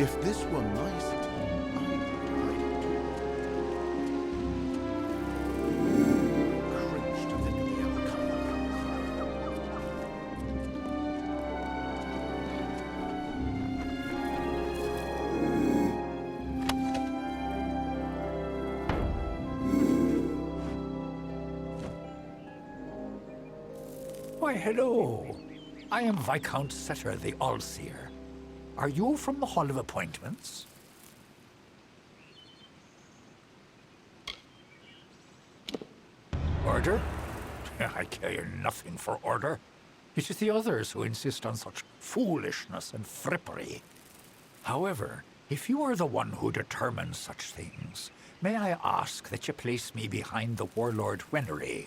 If this were my city, I cringe to think of the outcome. Why, hello. I am Viscount Setter the Allseer. Are you from the Hall of Appointments? Order? I care nothing for order. It is the others who insist on such foolishness and frippery. However, if you are the one who determines such things, may I ask that you place me behind the warlord Wenery?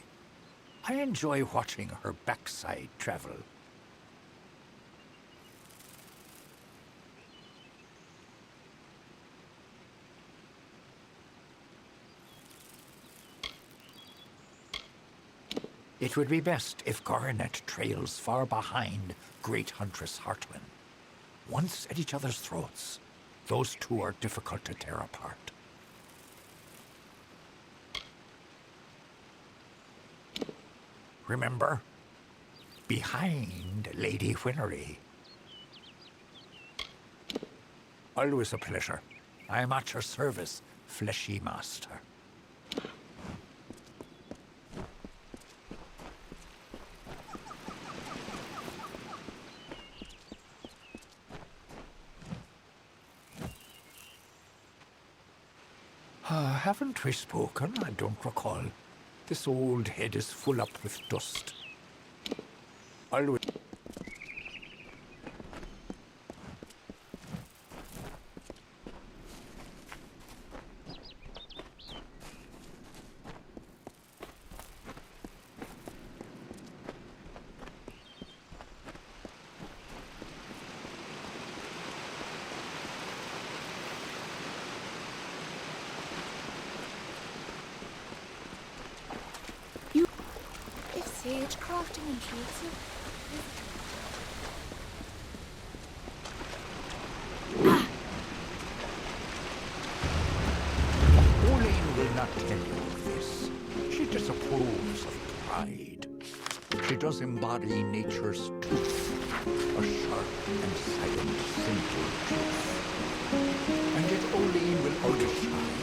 I enjoy watching her backside travel. It would be best if Garnet trails far behind Great Huntress Hartman. Once at each other's throats, those two are difficult to tear apart. Remember? Behind Lady Whinery. Always a pleasure. I am at your service, fleshy master. Haven't we spoken? I don't recall. This old head is full up with dust. Always. Sage crafting and jutsu. Pauline will not tell you of this. She disapproves of pride. She does embody nature's tooth, a sharp and silent, simple truth. And yet Pauline will always shine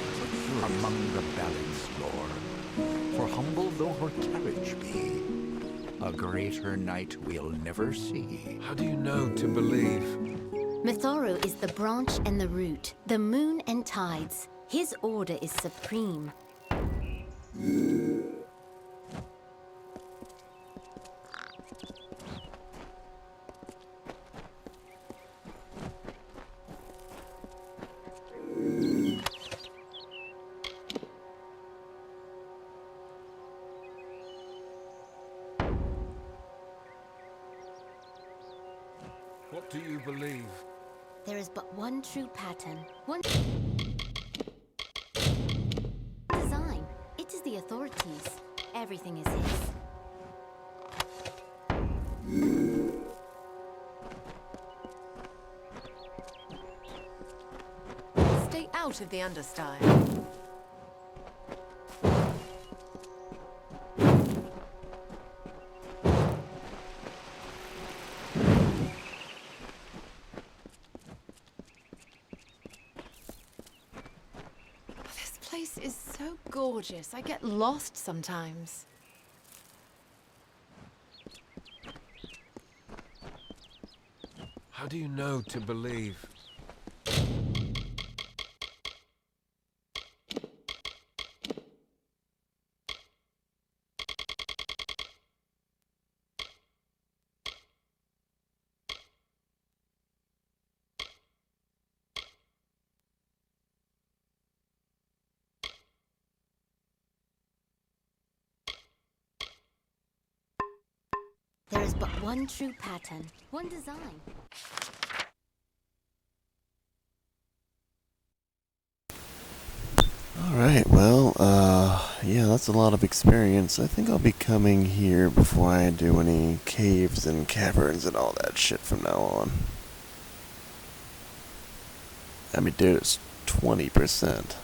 among the balanced lore. For humble though her carriage be, a greater knight we'll never see. How do you know to believe? Mithoru is the branch and the root, the moon and tides. His order is supreme. What do you believe? There is but one true pattern, one design. It is the authorities. Everything is his. Stay out of the understyle. This place is so gorgeous. I get lost sometimes. How do you know to believe? There is but one true pattern, one design. Alright, well, yeah, that's a lot of experience. I think I'll be coming here before I do any caves and caverns and all that shit from now on. I mean, dude, it's 20%.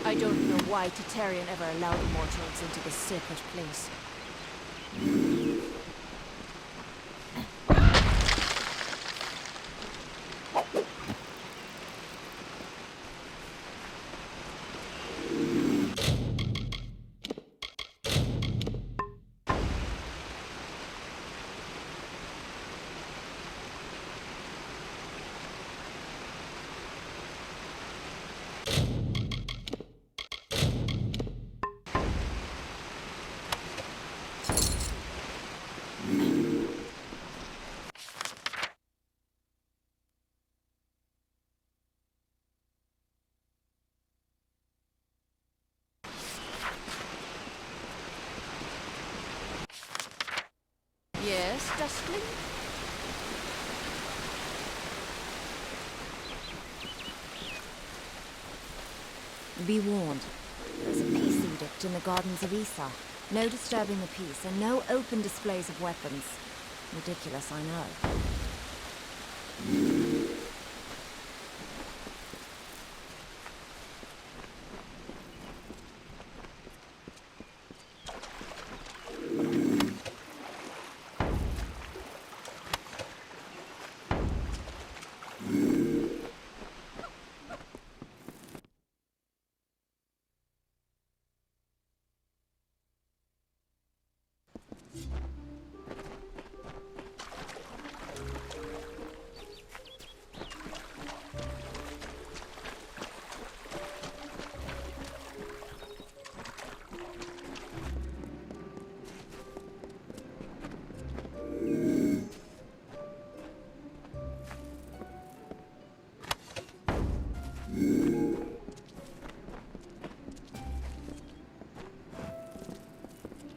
I don't know why Tatarian ever allowed immortals into this sacred place. Yes, Dustling? Be warned. There's a peace edict in the Gardens of Isa. No disturbing the peace, and no open displays of weapons. Ridiculous, I know.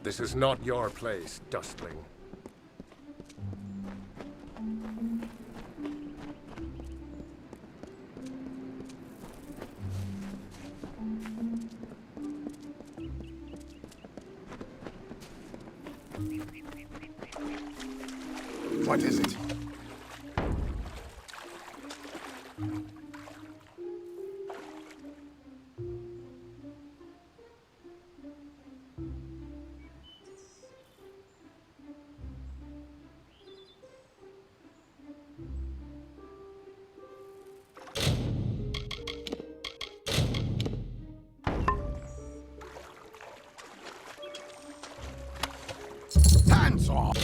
This is not your place, Dustling. What is it? Hands off!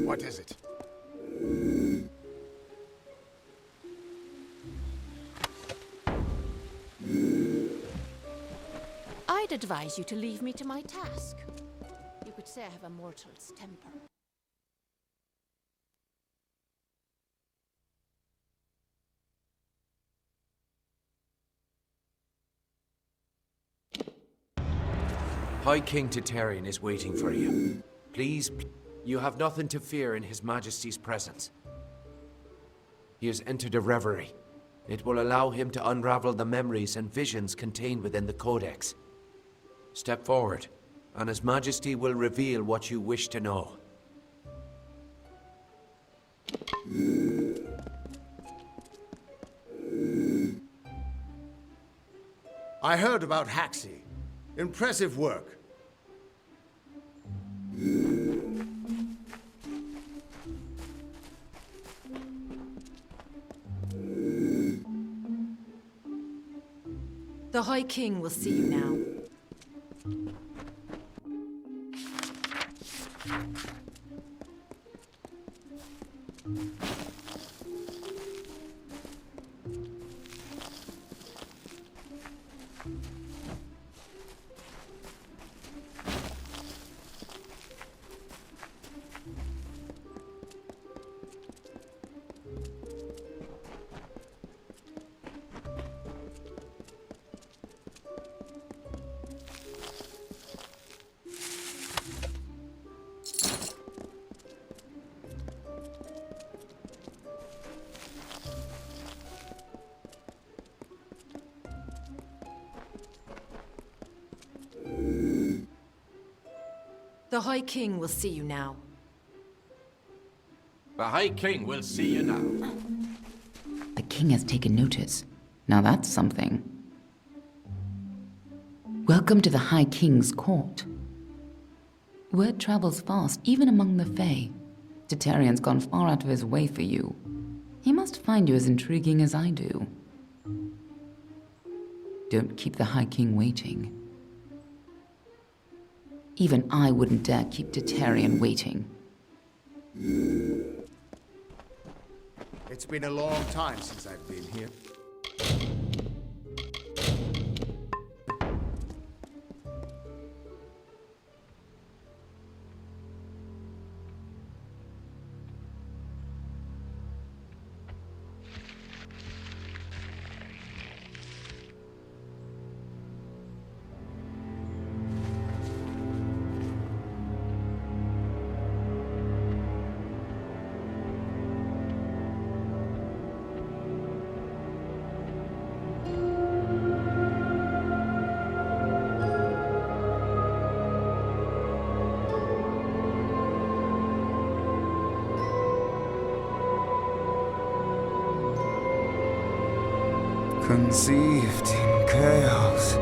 What is it? I'd advise you to leave me to my task. You could say I have a mortal's temper. High King Tatarian is waiting for you. Please, you have nothing to fear in His Majesty's presence. He has entered a reverie. It will allow him to unravel the memories and visions contained within the Codex. Step forward, and His Majesty will reveal what you wish to know. I heard about Haxi. Impressive work. The High King will see you now. The High King will see you now. The High King will see you now. The king has taken notice. Now that's something. Welcome to the High King's court. Word travels fast, even among the Fae. Titarian's gone far out of his way for you. He must find you as intriguing as I do. Don't keep the High King waiting. Even I wouldn't dare keep Titarian waiting. It's been a long time since I've been here. Conceived in chaos,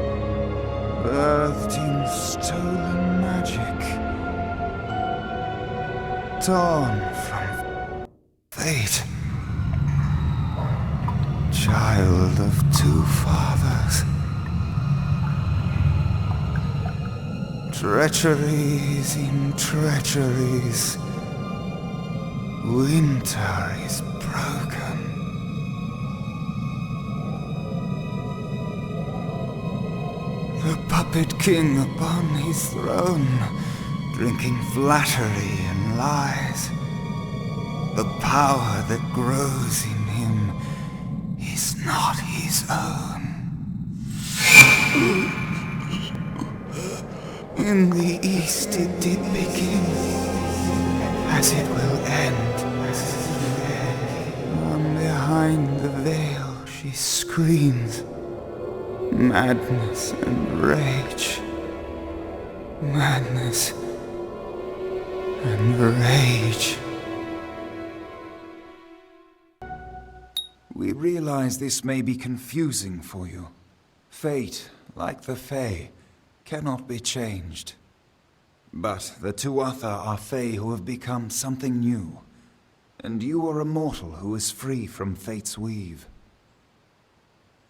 birthed in stolen magic, torn from fate, child of two fathers, treacheries in treacheries, winter is broken. The puppet king upon his throne, drinking flattery and lies. The power that grows in him is not his own. In the east it did begin, as it will end. From behind the veil she screams. Madness and rage. Madness and rage. We realize this may be confusing for you. Fate, like the Fae, cannot be changed. But the Tuatha are Fae who have become something new, and you are a mortal who is free from Fate's weave.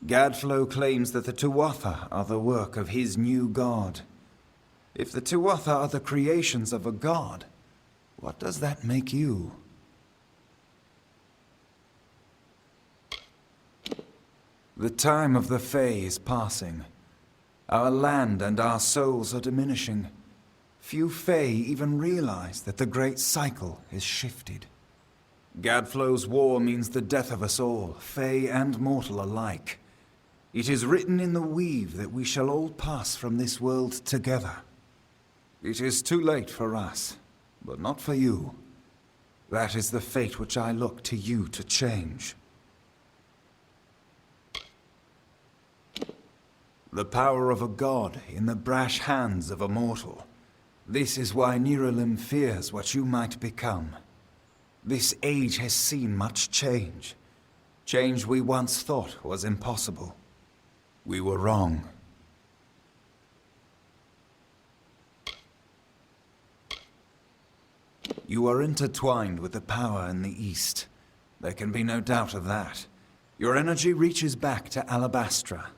Gadflow claims that the Tuatha are the work of his new god. If the Tuatha are the creations of a god, what does that make you? The time of the Fae is passing. Our land and our souls are diminishing. Few Fae even realize that the great cycle is shifted. Gadflow's war means the death of us all, Fae and mortal alike. It is written in the weave that we shall all pass from this world together. It is too late for us, but not for you. That is the fate which I look to you to change. The power of a god in the brash hands of a mortal. This is why Niralim fears what you might become. This age has seen much change. Change we once thought was impossible. We were wrong. You are intertwined with the power in the East. There can be no doubt of that. Your energy reaches back to Alabastra.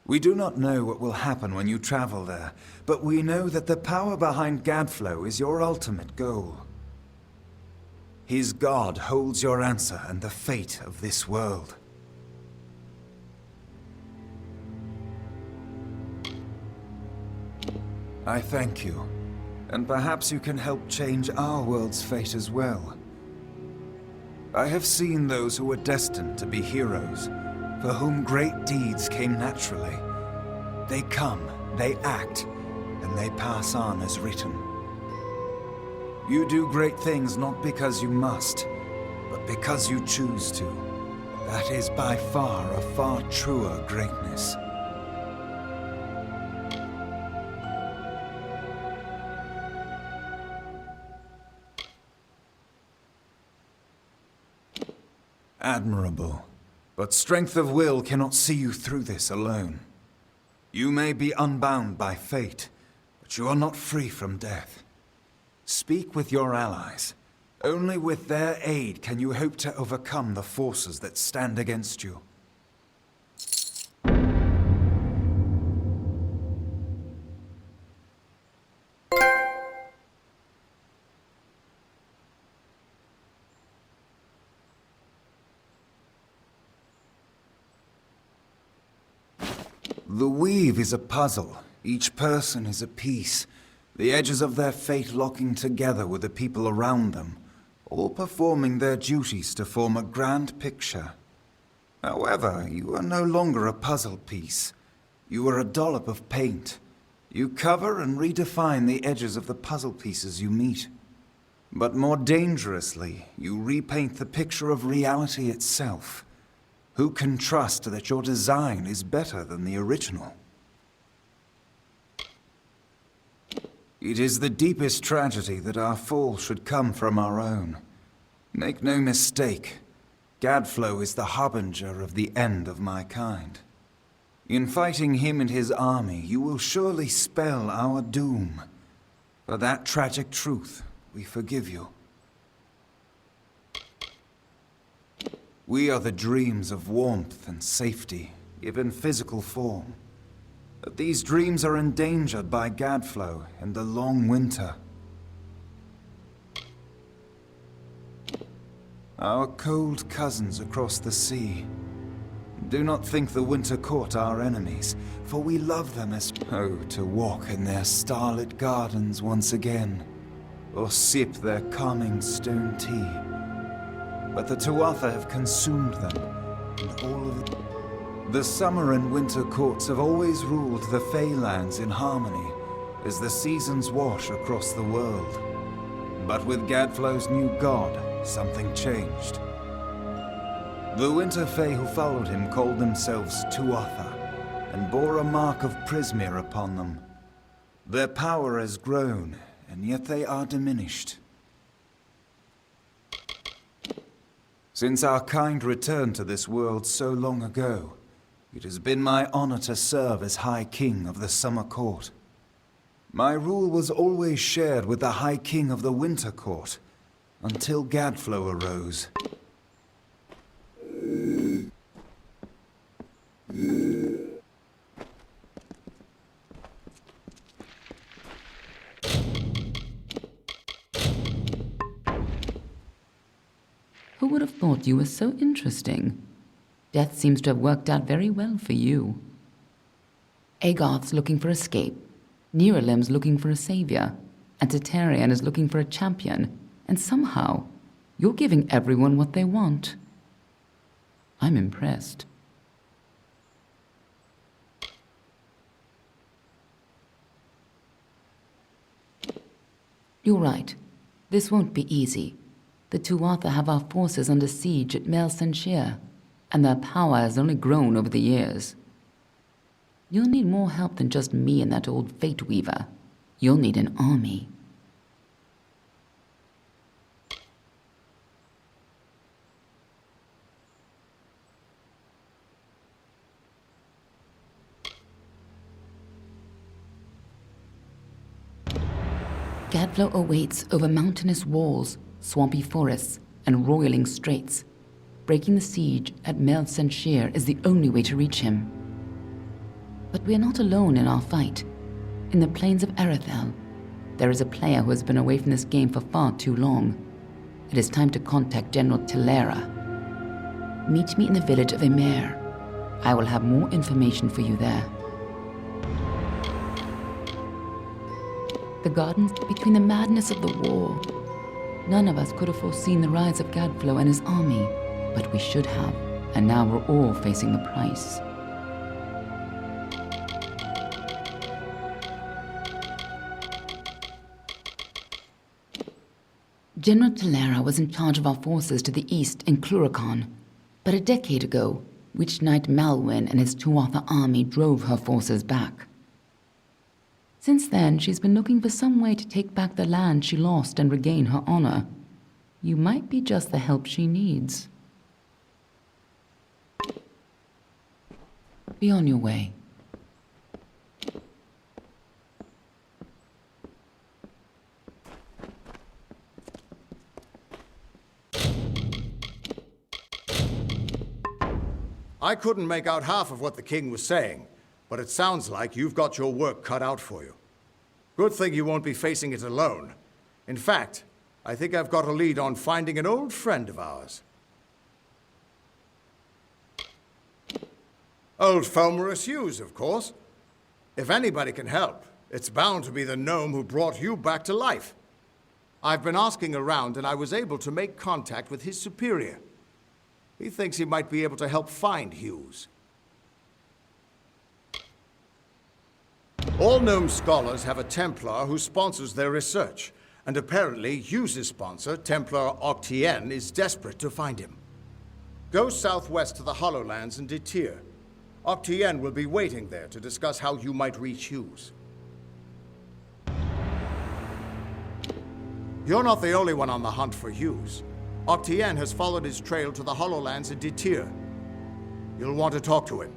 We do not know what will happen when you travel there, but we know that the power behind Gadflow is your ultimate goal. His god holds your answer and the fate of this world. I thank you, and perhaps you can help change our world's fate as well. I have seen those who were destined to be heroes, for whom great deeds came naturally. They come, they act, and they pass on as written. You do great things not because you must, but because you choose to. That is by far a far truer greatness. Admirable. But strength of will cannot see you through this alone. You may be unbound by fate, but you are not free from death. Speak with your allies. Only with their aid can you hope to overcome the forces that stand against you. The weave is a puzzle. Each person is a piece, the edges of their fate locking together with the people around them, all performing their duties to form a grand picture. However, you are no longer a puzzle piece. You are a dollop of paint. You cover and redefine the edges of the puzzle pieces you meet. But more dangerously, you repaint the picture of reality itself. Who can trust that your design is better than the original? It is the deepest tragedy that our fall should come from our own. Make no mistake, Gadflow is the harbinger of the end of my kind. In fighting him and his army, you will surely spell our doom. For that tragic truth, we forgive you. We are the dreams of warmth and safety, given physical form. But these dreams are endangered by Gadflow and the long winter. Our cold cousins across the sea. Do not think the Winter Court our enemies, for we love them as... Oh, to walk in their starlit gardens once again, or sip their calming stone tea. But the Tuatha have consumed them, and all of it. The summer and winter courts have always ruled the Feylands in harmony, as the seasons wash across the world. But with Gadflow's new god, something changed. The Winter Fae who followed him called themselves Tuatha, and bore a mark of Prismir upon them. Their power has grown, and yet they are diminished. Since our kind returned to this world so long ago, it has been my honor to serve as High King of the Summer Court. My rule was always shared with the High King of the Winter Court, until Gadflow arose. Who would have thought you were so interesting? Death seems to have worked out very well for you. Agarth's looking for escape, Nerelim's looking for a savior, and Tatarian is looking for a champion, and somehow, you're giving everyone what they want. I'm impressed. You're right. This won't be easy. The Tuatha have our forces under siege at Mel Senshir, and their power has only grown over the years. You'll need more help than just me and that old Fate Weaver. You'll need an army. Gadflow awaits over mountainous walls, swampy forests, and roiling straits. Breaking the siege at Mel Senshir is the only way to reach him. But we're not alone in our fight. In the plains of Erethel, there is a player who has been away from this game for far too long. It is time to contact General Telera. Meet me in the village of Emer. I will have more information for you there. The gardens between the madness of the war. None of us could have foreseen the rise of Gadflow and his army, but we should have, and now we're all facing the price. General Telera was in charge of our forces to the east in Cluracan, but a decade ago, Witch Knight Malwyn and his Tuatha army drove her forces back. Since then, she's been looking for some way to take back the land she lost and regain her honor. You might be just the help she needs. Be on your way. I couldn't make out half of what the king was saying, but it sounds like you've got your work cut out for you. Good thing you won't be facing it alone. In fact, I think I've got a lead on finding an old friend of ours. Old Fomorus Hughes, of course. If anybody can help, it's bound to be the gnome who brought you back to life. I've been asking around, and I was able to make contact with his superior. He thinks he might be able to help find Hughes. All gnome scholars have a Templar who sponsors their research, and apparently Hughes' sponsor, Templar Octien, is desperate to find him. Go southwest to the Hollowlands and Detir. Octien will be waiting there to discuss how you might reach Hughes. You're not the only one on the hunt for Hughes. Octien has followed his trail to the Hollowlands and Detir. You'll want to talk to him.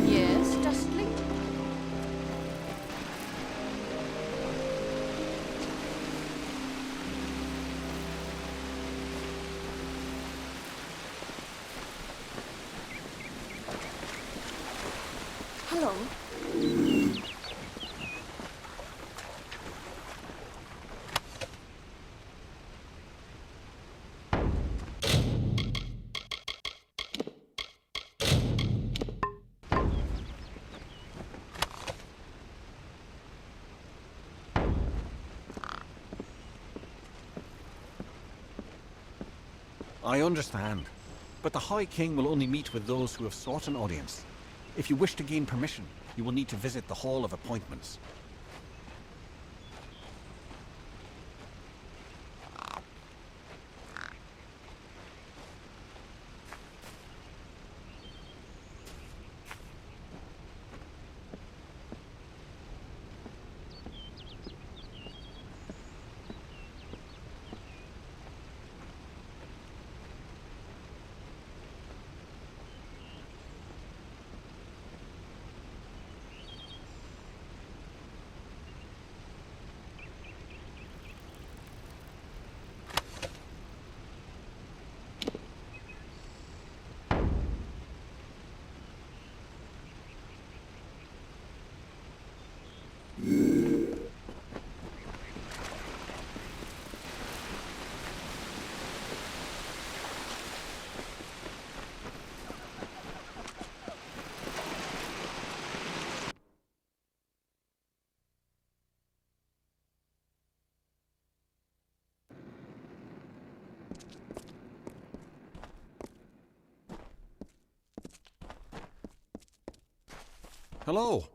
Yes, Dustly? Hello. I understand, but the High King will only meet with those who have sought an audience. If you wish to gain permission, you will need to visit the Hall of Appointments. Hello.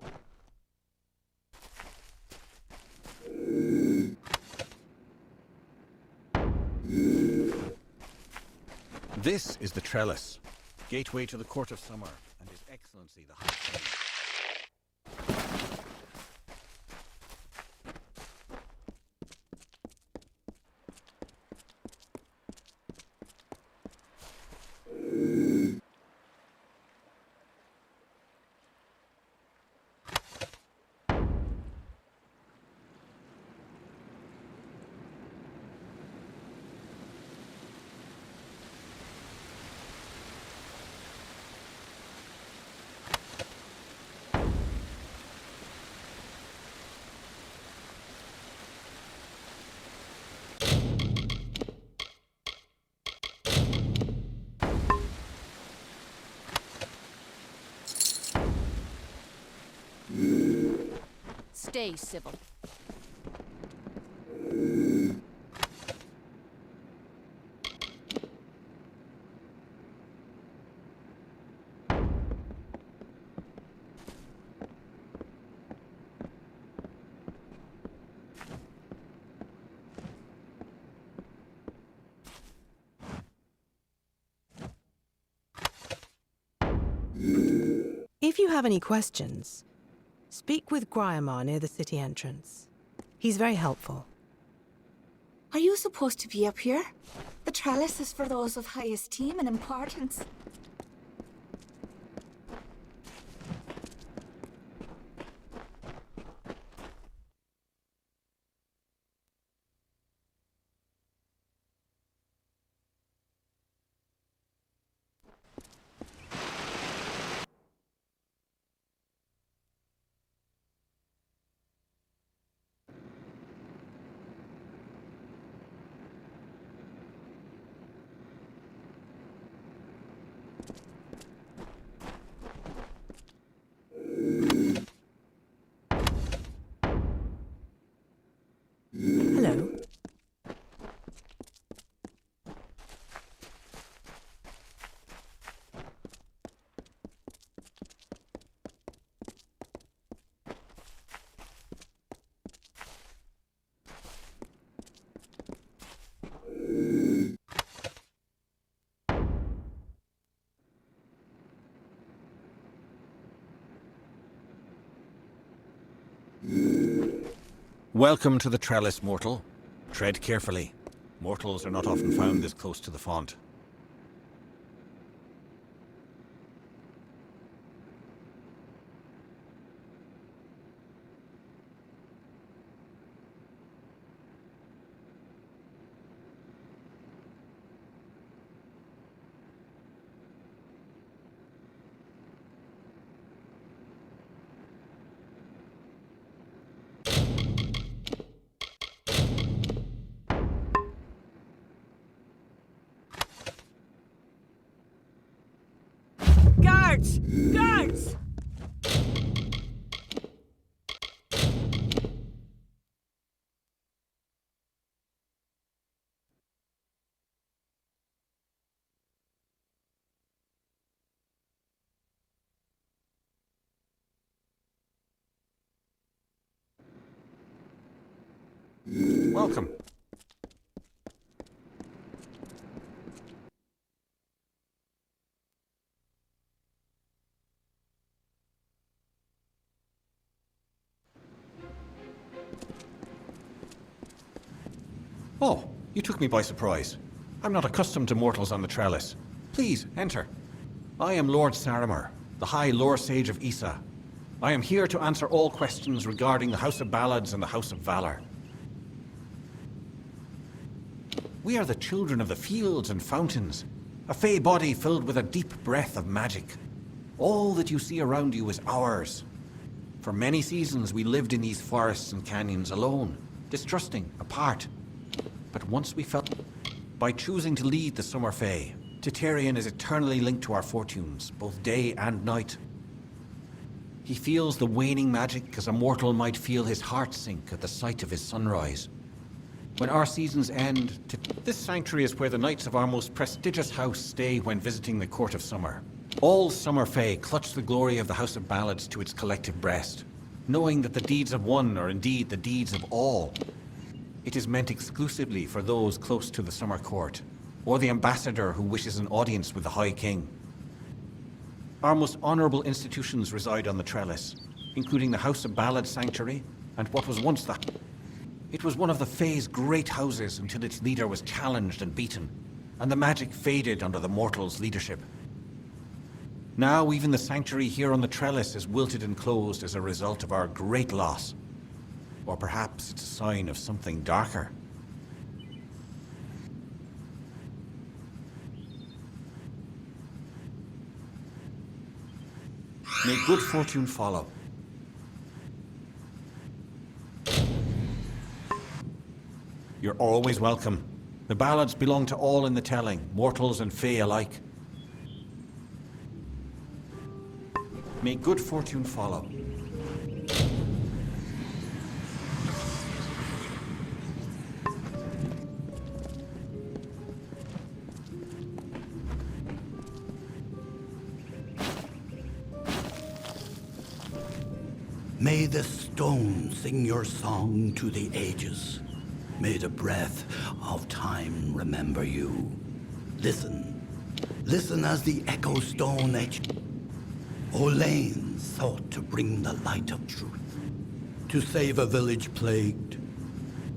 This is the Trellis, gateway to the Court of Summer, and His Excellency the High King. Stay civil. If you have any questions, speak with Gryamar near the city entrance. He's very helpful. Are you supposed to be up here? The trellis is for those of high esteem and importance. Hello. Welcome to the trellis, mortal. Tread carefully. Mortals are not often found this close to the font. Guards! Guards! Welcome. Oh, you took me by surprise. I'm not accustomed to mortals on the trellis. Please, enter. I am Lord Saramer, the High Lore Sage of Issa. I am here to answer all questions regarding the House of Ballads and the House of Valor. We are the children of the fields and fountains, a fey body filled with a deep breath of magic. All that you see around you is ours. For many seasons we lived in these forests and canyons alone, distrusting, apart. But once we felt... By choosing to lead the Summer Fae, Titarian is eternally linked to our fortunes, both day and night. He feels the waning magic as a mortal might feel his heart sink at the sight of his sunrise. When our seasons end, this sanctuary is where the knights of our most prestigious house stay when visiting the Court of Summer. All Summer Fae clutch the glory of the House of Ballads to its collective breast, knowing that the deeds of one are indeed the deeds of all. It is meant exclusively for those close to the Summer Court, or the ambassador who wishes an audience with the High King. Our most honorable institutions reside on the trellis, including the House of Ballad Sanctuary, and what was once the... It was one of the Fae's great houses until its leader was challenged and beaten, and the magic faded under the mortal's leadership. Now even the sanctuary here on the trellis is wilted and closed as a result of our great loss. Or perhaps it's a sign of something darker. May good fortune follow. You're always welcome. The ballads belong to all in the telling, mortals and fae alike. May good fortune follow. May the stone sing your song to the ages. May the breath of time remember you. Listen. Listen as the echo stone Olaine sought to bring the light of truth. To save a village plagued.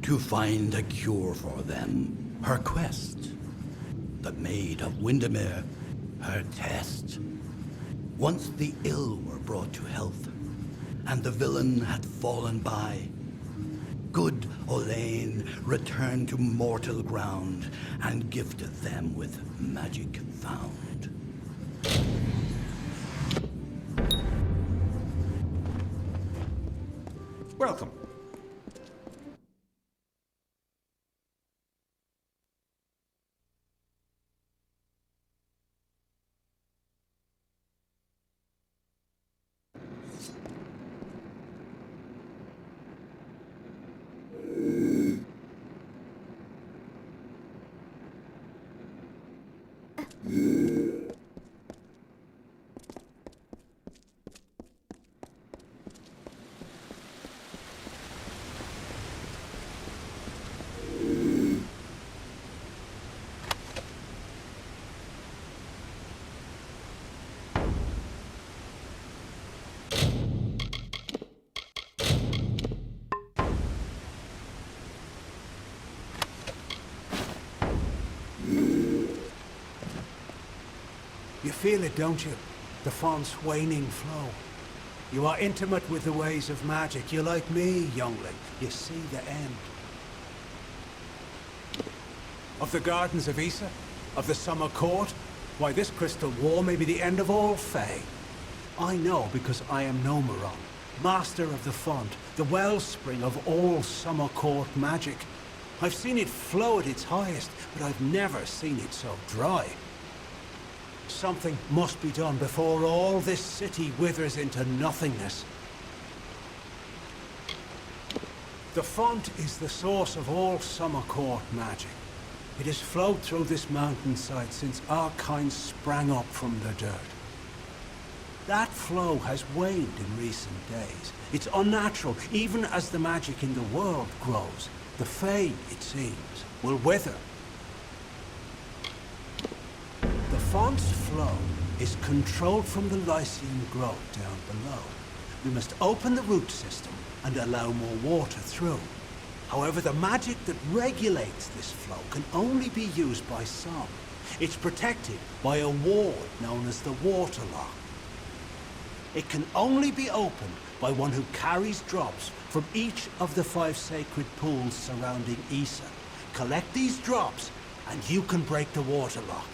To find a cure for them. Her quest. The Maid of Windermere. Her test. Once the ill were brought to health, and the villain had fallen by, good Olaine returned to mortal ground and gifted them with magic found. Welcome. You feel it, don't you? The font's waning flow. You are intimate with the ways of magic. You're like me, youngling. You see the end. Of the gardens of Issa? Of the summer court? Why, this crystal war may be the end of all Fae. I know because I am Nomeron, master of the font, the wellspring of all summer court magic. I've seen it flow at its highest, but I've never seen it so dry. Something must be done before all this city withers into nothingness. The font is the source of all summer court magic. It has flowed through this mountainside since our kind sprang up from the dirt. That flow has waned in recent days. It's unnatural, even as the magic in the world grows. The Fae, it seems, will wither. The font's flow is controlled from the Lycian growth down below. We must open the root system and allow more water through. However, the magic that regulates this flow can only be used by some. It's protected by a ward known as the Waterlock. It can only be opened by one who carries drops from each of the 5 sacred pools surrounding Issa. Collect these drops, and you can break the Waterlock.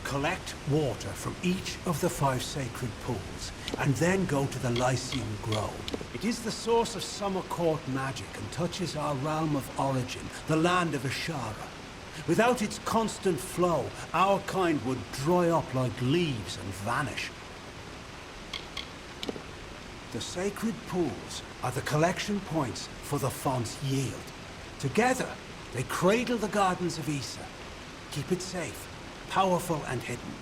Collect water from each of the 5 sacred pools, and then go to the Lycian Grove. It is the source of summer court magic and touches our realm of origin, the land of Ashara. Without its constant flow, our kind would dry up like leaves and vanish. The sacred pools are the collection points for the font's yield. Together, they cradle the gardens of Issa. Keep it safe, powerful and hidden.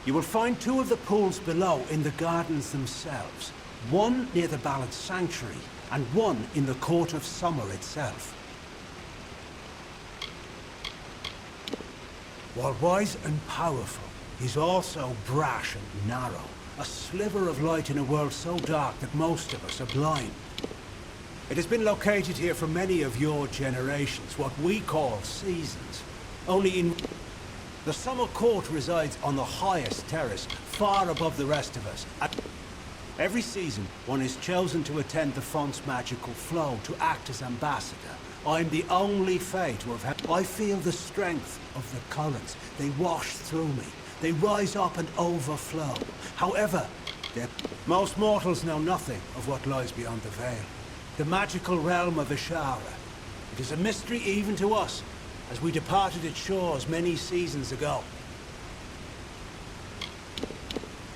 You will find 2 of the pools below in the gardens themselves. One near the Ballad Sanctuary, and one in the Court of Summer itself. While wise and powerful, he's also brash and narrow. A sliver of light in a world so dark that most of us are blind. It has been located here for many of your generations, what we call seasons. Only in... The summer court resides on the highest terrace, far above the rest of us. Every season, one is chosen to attend the font's magical flow, to act as ambassador. I'm the only Fae to have had... I feel the strength of the currents. They wash through me. They rise up and overflow. However, most mortals know nothing of what lies beyond the veil. The magical realm of Ashara. It is a mystery even to us, as we departed its shores many seasons ago.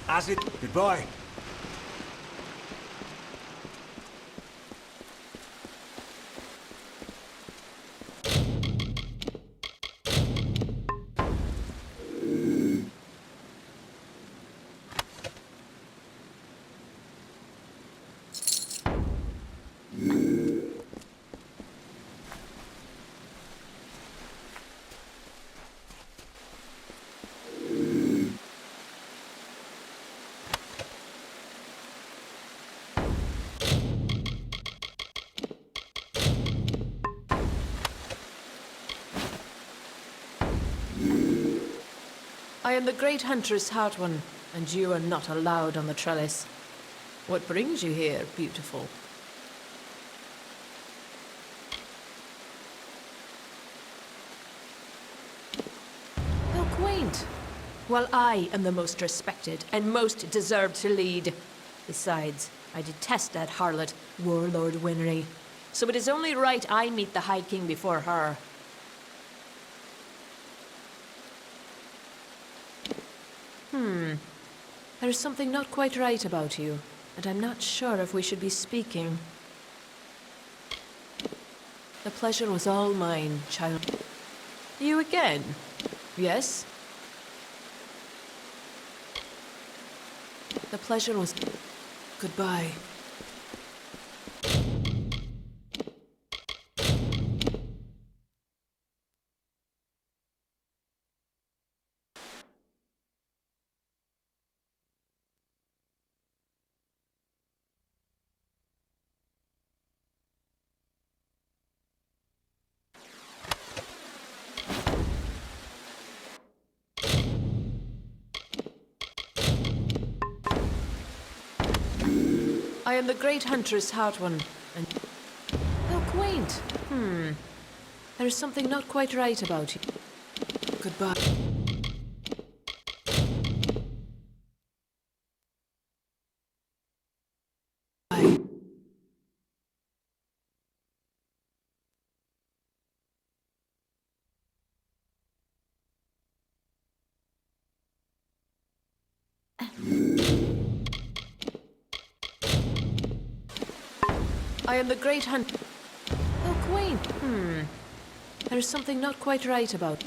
As it... Goodbye. I am the great huntress Hartwan, and you are not allowed on the trellis. What brings you here, beautiful? How quaint. Well, I am the most respected and most deserved to lead. Besides, I detest that harlot, Warlord Winry. So it is only right I meet the High King before her. There is something not quite right about you, and I'm not sure if we should be speaking. The pleasure was all mine, child. You again? Yes? The pleasure was... Goodbye. I am the great huntress Hartwan, and... How quaint. There is something not quite right about you. Goodbye. I am the great hunt. How quaint. There is something not quite right about...